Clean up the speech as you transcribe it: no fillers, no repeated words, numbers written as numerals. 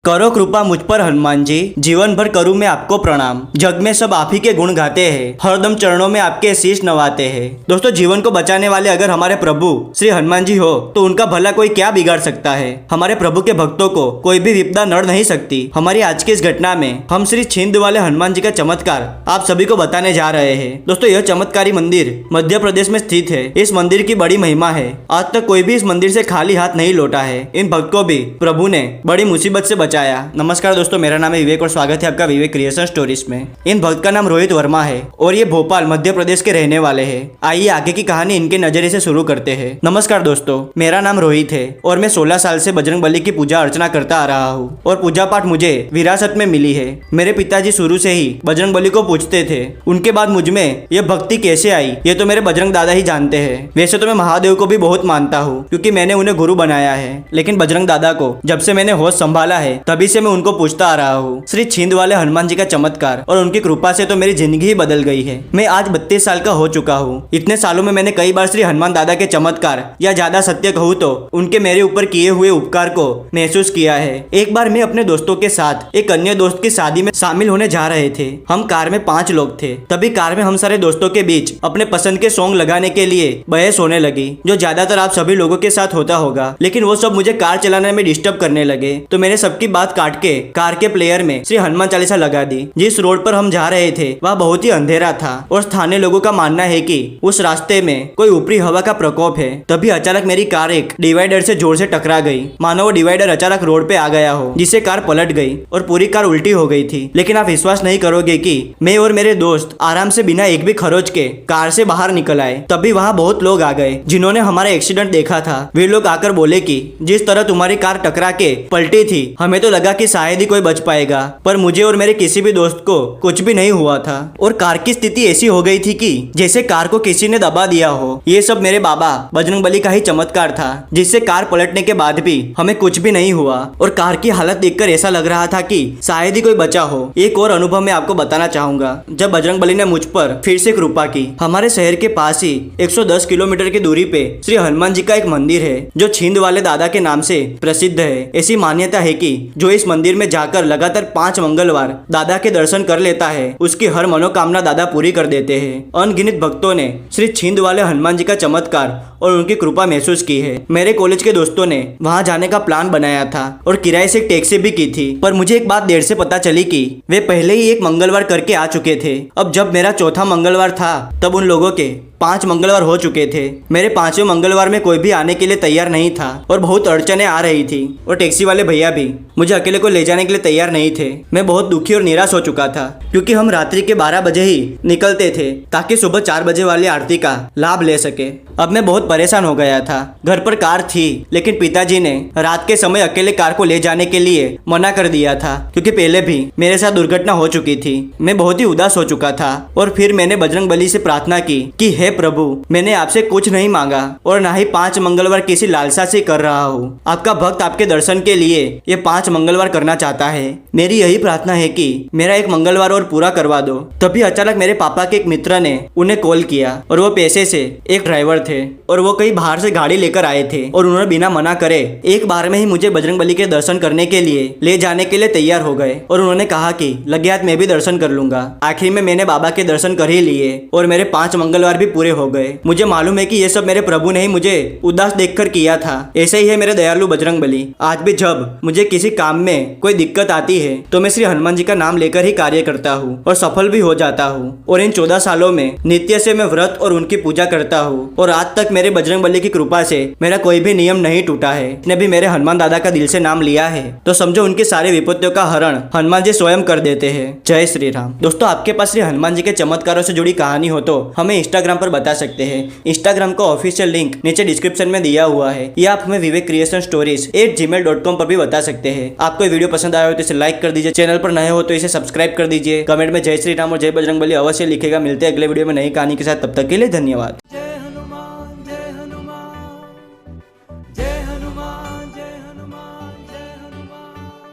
करो कृपा मुझ पर हनुमान जी, जीवन भर करूं मैं आपको प्रणाम। जग में सब आप ही के गुण गाते हैं, हरदम चरणों में आपके शीश नवाते हैं। दोस्तों, जीवन को बचाने वाले अगर हमारे प्रभु श्री हनुमान जी हो तो उनका भला कोई क्या बिगाड़ सकता है। हमारे प्रभु के भक्तों को कोई भी विपदा नड़ नहीं सकती। हमारी आज की इस घटना में हम श्री छिंद वाले हनुमान जी का चमत्कार आप सभी को बताने जा रहे हैं। दोस्तों, यह चमत्कारी मंदिर मध्य प्रदेश में स्थित है। इस मंदिर की बड़ी महिमा है। आज तक कोई भी इस मंदिर से खाली हाथ नहीं लौटा है। इन भक्त को भी प्रभु ने बड़ी मुसीबत से बचाया। नमस्कार दोस्तों, मेरा नाम है विवेक और स्वागत है आपका विवेक क्रिएशन स्टोरीज में। इन भक्त का नाम रोहित वर्मा है और ये भोपाल मध्य प्रदेश के रहने वाले हैं। आइए आगे की कहानी इनके नजरिए से शुरू करते हैं। नमस्कार दोस्तों, मेरा नाम रोहित है और मैं 16 साल से बजरंगबली की पूजा अर्चना करता आ रहा हूँ और पूजा पाठ मुझे विरासत में मिली है। मेरे पिताजी शुरू से ही बजरंगबली को पूजते थे। उनके बाद मुझ में यह भक्ति कैसे आई ये तो मेरे बजरंग दादा ही जानते हैं। वैसे तो मैं महादेव को भी बहुत मानता हूँ क्योंकि मैंने उन्हें गुरु बनाया है, लेकिन बजरंग दादा को जब से मैंने होश संभाला है तभी से मैं उनको पूछता आ रहा हूँ। श्री छिंद वाले हनुमान जी का चमत्कार और उनकी कृपा से तो मेरी जिंदगी ही बदल गई है। मैं आज 32 साल का हो चुका हूँ। इतने सालों में मैंने कई बार श्री हनुमान दादा के चमत्कार या ज्यादा सत्य कहूँ तो उनके मेरे ऊपर किए हुए उपकार को महसूस किया है। एक बार मैं अपने दोस्तों के साथ एक अन्य दोस्त की शादी में शामिल होने जा रहे थे। हम कार में 5 लोग थे। तभी कार में हम सारे दोस्तों के बीच अपने पसंद के सॉन्ग लगाने के लिए बहस होने लगी, जो ज्यादातर आप सभी लोगों के साथ होता होगा। लेकिन वो सब मुझे कार चलाने में डिस्टर्ब करने लगे, तो मैंने सबकी बात काट के कार के प्लेयर में श्री हनुमान चालीसा लगा दी। जिस रोड पर हम जा रहे थे वह बहुत ही अंधेरा था और स्थानीय लोगों का मानना है कि उस रास्ते में कोई ऊपरी हवा का प्रकोप है। तभी अचानक मेरी कार एक डिवाइडर से जोर से टकरा गई, मानो वो डिवाइडर अचानक रोड पे आ गया हो, जिससे कार पलट गई और पूरी कार उल्टी हो गई थी। लेकिन आप विश्वास नहीं करोगे कि मैं और मेरे दोस्त आराम से बिना एक भी खरोच के कार से बाहर निकल आए। तभी वहाँ बहुत लोग आ गए जिन्होंने हमारा एक्सीडेंट देखा था। वे लोग आकर बोले कि जिस तरह तुम्हारी कार टकरा के पलटी थी हमें तो लगा कि शायद ही कोई बच पाएगा, पर मुझे और मेरे किसी भी दोस्त को कुछ भी नहीं हुआ था और कार की स्थिति ऐसी हो गई थी कि जैसे कार को किसी ने दबा दिया हो। ये सब मेरे बाबा बजरंगबली का ही चमत्कार था, जिससे कार पलटने के बाद भी हमें कुछ भी नहीं हुआ और कार की हालत देखकर ऐसा लग रहा था कि शायद ही कोई बचा हो। एक और अनुभव मैं आपको बताना चाहूंगा। जब बजरंगबली ने मुझ पर फिर से कृपा की, हमारे शहर के पास ही 110 किलोमीटर की दूरी पे श्री हनुमान जी का एक मंदिर है जो छिंद वाले दादा के नाम से प्रसिद्ध है। ऐसी मान्यता है कि जो इस मंदिर में जाकर लगातार 5 मंगलवार दादा के दर्शन कर लेता है उसकी हर मनोकामना दादा पूरी कर देते हैं। अनगिनत भक्तों ने श्री छिंद वाले हनुमान जी का चमत्कार और उनकी कृपा महसूस की है। मेरे कॉलेज के दोस्तों ने वहां जाने का प्लान बनाया था और किराए से एक टैक्सी भी की थी, पर मुझे एक बात देर से पता चली कि वे पहले ही एक मंगलवार करके आ चुके थे। अब जब मेरा चौथा मंगलवार था तब उन लोगों के 5 मंगलवार हो चुके थे। मेरे 5वें मंगलवार में कोई भी आने के लिए तैयार नहीं था और बहुत अड़चने आ रही थी और टैक्सी वाले भैया भी मुझे अकेले को ले जाने के लिए तैयार नहीं थे। मैं बहुत दुखी और निराश हो चुका था क्योंकि हम रात्रि के 12 बजे ही निकलते थे ताकि सुबह 4 बजे वाली आरती का लाभ ले सके। अब मैं बहुत परेशान हो गया था। घर पर कार थी लेकिन पिताजी ने रात के समय अकेले कार को ले जाने के लिए मना कर दिया था क्योंकि पहले भी मेरे साथ दुर्घटना हो चुकी थी। मैं बहुत ही उदास हो चुका था और फिर मैंने बजरंगबली से प्रार्थना की कि हे प्रभु, मैंने आपसे कुछ नहीं मांगा और ना ही 5 मंगलवार किसी लालसा से कर रहा हूँ। आपका भक्त आपके दर्शन के लिए ये 5 मंगलवार करना चाहता है। मेरी यही प्रार्थना है कि मेरा एक मंगलवार और पूरा करवा दो। तभी अचानक मेरे पापा के एक मित्र ने उन्हें कॉल किया और वो पेशे से एक ड्राइवर थे और वो कहीं बाहर से गाड़ी लेकर आए थे और उन्होंने बिना मना करे एक बार में ही मुझे बजरंगबली के दर्शन करने के लिए ले जाने के लिए तैयार हो गए और उन्होंने कहा कि लगे हाथ मैं भी दर्शन कर लूंगा। आखिर में मैंने बाबा के दर्शन कर ही लिए और मेरे 5 मंगलवार भी पूरे हो गए। मुझे मालूम है कि ये सब मेरे प्रभु ने ही मुझे उदास देखकर किया था। ऐसे ही है मेरे दयालु बजरंगबली। आज भी जब मुझे किसी काम में कोई दिक्कत आती है तो मैं श्री हनुमान जी का नाम लेकर ही कार्य करता हूँ और सफल भी हो जाता हूँ। और इन 14 सालों में नित्य से मैं व्रत और उनकी पूजा करता हूँ और आज तक मेरे बजरंगबली की कृपा से मेरा कोई भी नियम नहीं टूटा है। ने भी मेरे हनुमान दादा का दिल से नाम लिया है तो समझो उनकी सारी विपत्तियों का हरण हनुमान जी स्वयं कर देते हैं। जय श्री राम। दोस्तों, आपके पास श्री हनुमान जी के चमत्कारों से जुड़ी कहानी हो तो हमें इंस्टाग्राम पर बता सकते हैं। इंस्टाग्राम का ऑफिशियल लिंक नीचे डिस्क्रिप्शन में दिया हुआ है या आप हमें विवेक क्रिएशन स्टोरीज @gmail.com पर भी बता सकते हैं। आपको वीडियो पसंद आया हो तो इसे लाइक कर दीजिए, चैनल पर नए हो तो इसे सब्सक्राइब कर दीजिए। कमेंट में जय श्री राम और जय बजरंगबली अवश्य लिखेगा। मिलते हैं अगले वीडियो में नई कहानी के साथ, तब तक के लिए धन्यवाद।